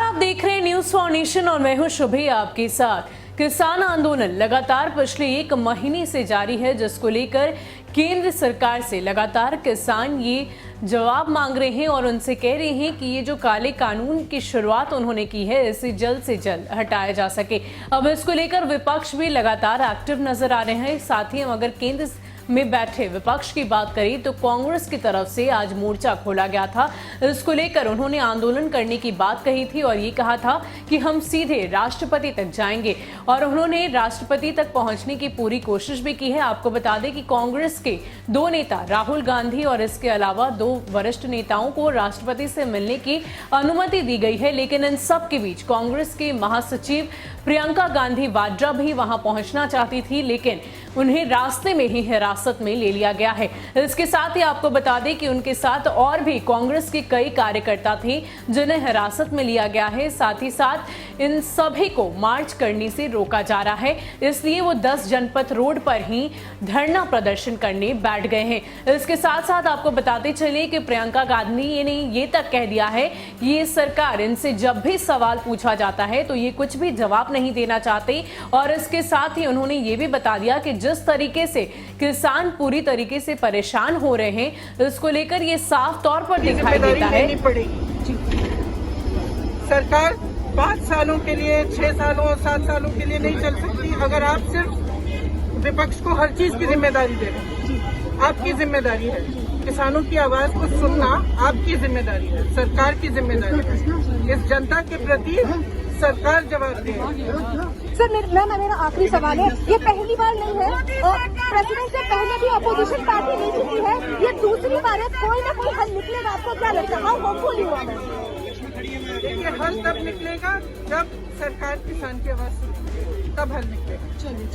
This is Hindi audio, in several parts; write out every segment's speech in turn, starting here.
आप देख रहे हैं न्यूज फॉर नेशन और मैं हूं शुभी आपके साथ। किसान आंदोलन लगातार पिछले एक महीने से जारी है, जिसको लेकर केंद्र सरकार से लगातार किसान ये जवाब मांग रहे हैं और उनसे कह रहे हैं कि ये जो काले कानून की शुरुआत उन्होंने की है, इसे जल्द से जल्द हटाया जा सके। अब इसको लेकर विपक्ष भी लगातार एक्टिव नजर आ रहे हैं। साथ ही हम अगर केंद्र में बैठे विपक्ष की बात करें तो कांग्रेस की तरफ से आज मोर्चा खोला गया था। इसको लेकर उन्होंने आंदोलन करने की बात कही थी और ये कहा था कि हम सीधे राष्ट्रपति तक जाएंगे और उन्होंने राष्ट्रपति तक पहुंचने की पूरी कोशिश भी की है। आपको बता दें कि कांग्रेस के दो नेता राहुल गांधी और इसके अलावा दो वरिष्ठ नेताओं को राष्ट्रपति से मिलने की अनुमति दी गई है, लेकिन इन सब के बीच कांग्रेस के महासचिव प्रियंका गांधी वाड्रा भी वहां पहुंचना चाहती थी, लेकिन उन्हें रास्ते में ही हिरासत में ले लिया गया है। इसके साथ ही आपको बता दें कि उनके साथ और भी कांग्रेस के कई कार्यकर्ता थे जिन्हें हिरासत में लिया गया है। साथ ही साथ इन सभी को मार्च करने से रोका जा रहा है, इसलिए वो 10 जनपथ रोड पर ही धरना प्रदर्शन करने बैठ गए हैं। इसके साथ साथ आपको बताते चले कि प्रियंका गांधी ने ये तक कह दिया है कि ये सरकार इनसे जब भी सवाल पूछा जाता है तो ये कुछ भी जवाब नहीं देना चाहते। और इसके साथ ही उन्होंने ये भी बता दिया कि जिस तरीके से किसान पूरी तरीके से परेशान हो रहे हैं, इसको लेकर ये साफ तौर पर दिखाई देता है। सरकार 5 सालों के लिए, 6 सालों और 7 सालों के लिए नहीं चल सकती। अगर आप सिर्फ विपक्ष को हर चीज की जिम्मेदारी दे रहे हैं, आपकी जिम्मेदारी है किसानों की आवाज को सुनना, आपकी जिम्मेदारी है, सरकार की जिम्मेदारी है। इस जनता के प्रति सरकार जवाब दे। सर मेरा आखिरी सवाल है, ये पहली बार नहीं है और प्रेसिडेंट से पहले भी अपोजिशन पार्टी नहीं जीती है, ये दूसरी बार है, कोई ना कोई हल निकलेगा। आपको क्या लगता है? How hopeful you are? देखिए, हल तब निकलेगा जब सरकार किसान की आवाज सुनेगी, तब हल निकलेगा।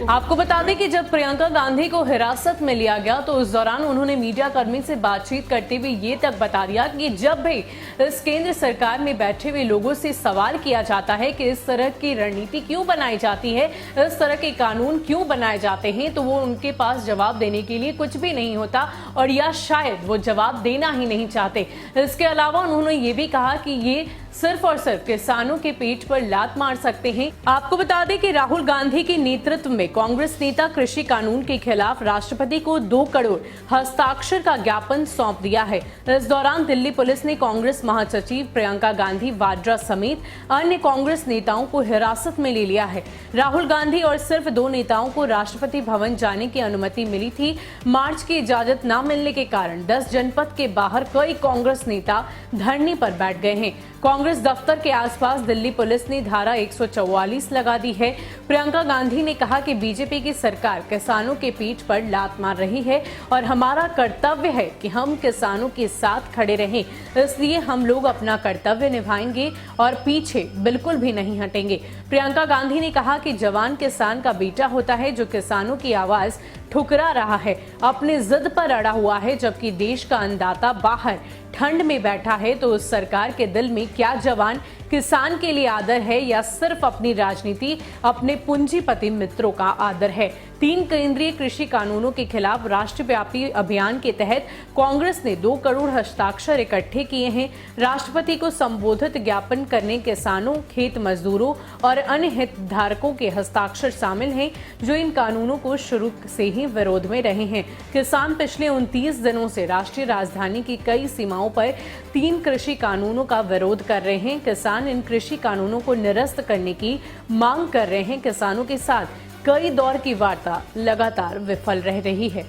आपको बता दें कि जब प्रियंका गांधी को हिरासत में लिया गया तो उस दौरान उन्होंने मीडिया कर्मी से बातचीत करते हुए ये तक बता दिया कि जब भी इस केंद्र सरकार में बैठे हुए लोगों से सवाल किया जाता है कि इस तरह की रणनीति क्यों बनाई जाती है, इस तरह के कानून क्यों बनाए जाते हैं, तो वो उनके पास जवाब देने के लिए कुछ भी नहीं होता और या शायद वो जवाब देना ही नहीं चाहते। इसके अलावा उन्होंने ये भी कहा कि ये सिर्फ और सिर्फ किसानों के पेट पर लात मार सकते हैं। आपको बता दें कि राहुल गांधी के नेतृत्व में कांग्रेस नेता कृषि कानून के खिलाफ राष्ट्रपति को 2 करोड़ हस्ताक्षर का ज्ञापन सौंप दिया है। इस दौरान दिल्ली पुलिस ने कांग्रेस महासचिव प्रियंका गांधी वाड्रा समेत अन्य कांग्रेस नेताओं को हिरासत में ले लिया है। राहुल गांधी और सिर्फ 2 नेताओं को राष्ट्रपति भवन जाने की अनुमति मिली थी। मार्च की इजाजत न मिलने के कारण 10 जनपद के बाहर कई कांग्रेस नेता धरने पर बैठ गए हैं। कांग्रेस दफ्तर के आसपास दिल्ली पुलिस ने धारा 144 लगा दी है। प्रियंका गांधी ने कहा कि बीजेपी की सरकार किसानों के पीठ पर लात मार रही है और हमारा कर्तव्य है कि हम किसानों के साथ खड़े रहें, इसलिए हम लोग अपना कर्तव्य निभाएंगे और पीछे बिल्कुल भी नहीं हटेंगे। प्रियंका गांधी ने कहा कि जवान किसान का बेटा होता है जो किसानों की आवाज ठुकरा रहा है, अपनी जिद पर अड़ा हुआ है, जबकि देश का अन्नदाता बाहर ठंड में बैठा है। तो उस सरकार के दिल में क्या जवान किसान के लिए आदर है या सिर्फ अपनी राजनीति, अपने पूंजीपति मित्रों का आदर है? 3 केंद्रीय कृषि कानूनों के खिलाफ राष्ट्रव्यापी अभियान के तहत कांग्रेस ने 2 करोड़ हस्ताक्षर इकट्ठे किए हैं। राष्ट्रपति को संबोधित ज्ञापन करने किसानों, खेत मजदूरों और अन्य हितधारकों के हस्ताक्षर शामिल हैं जो इन कानूनों को शुरू से ही विरोध में रहे हैं। किसान पिछले 29 दिनों से राष्ट्रीय राजधानी की कई सीमाओं पर 3 कृषि कानूनों का विरोध कर रहे हैं। किसान इन कृषि कानूनों को निरस्त करने की मांग कर रहे हैं। किसानों के साथ कई दौर की वार्ता लगातार विफल रह रही है।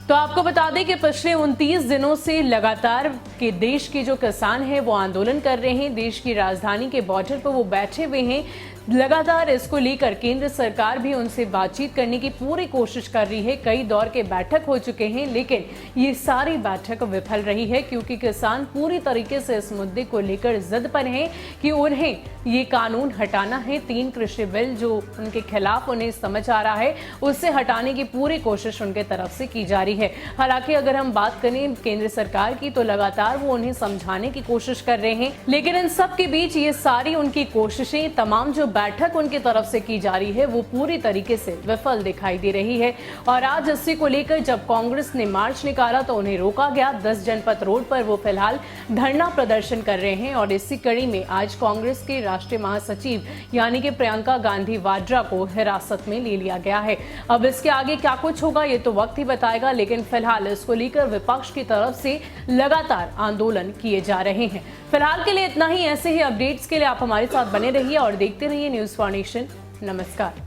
तो आपको बता दें कि पिछले 29 दिनों से लगातार के देश के जो किसान हैं वो आंदोलन कर रहे हैं। देश की राजधानी के बॉर्डर पर वो बैठे हुए हैं। लगातार इसको लेकर केंद्र सरकार भी उनसे बातचीत करने की पूरी कोशिश कर रही है। कई दौर के बैठक हो चुके हैं, लेकिन ये सारी बैठक विफल रही है क्योंकि किसान पूरी तरीके से इस मुद्दे को लेकर जिद पर हैं कि उन्हें ये कानून हटाना है। 3 कृषि बिल जो उनके खिलाफ उन्हें समझ आ रहा है, उससे हटाने की पूरी कोशिश उनके तरफ से की जा रही है। हालांकि अगर हम बात करें केंद्र सरकार की तो लगातार वो उन्हें समझाने की कोशिश कर रहे हैं, लेकिन इन सब के बीच ये सारी उनकी कोशिशें, तमाम जो बैठक उनकी तरफ से की जा रही है वो पूरी तरीके से विफल दिखाई दे रही है। और आज इसी को लेकर जब कांग्रेस ने मार्च निकाला तो उन्हें रोका गया। 10 जनपथ रोड पर वो फिलहाल धरना प्रदर्शन कर रहे हैं और इसी कड़ी में आज कांग्रेस के राष्ट्रीय महासचिव यानी कि प्रियंका गांधी वाड्रा को हिरासत में ले लिया गया है। अब इसके आगे क्या कुछ होगा ये तो वक्त ही बताएगा, लेकिन फिलहाल इसको लेकर विपक्ष की तरफ से लगातार आंदोलन किए जा रहे हैं। फिलहाल के लिए इतना ही। ऐसे ही अपडेट्स के लिए आप हमारे साथ बने रहिए और देखते रहिए न्यूज़ फॉर नेशन। नमस्कार।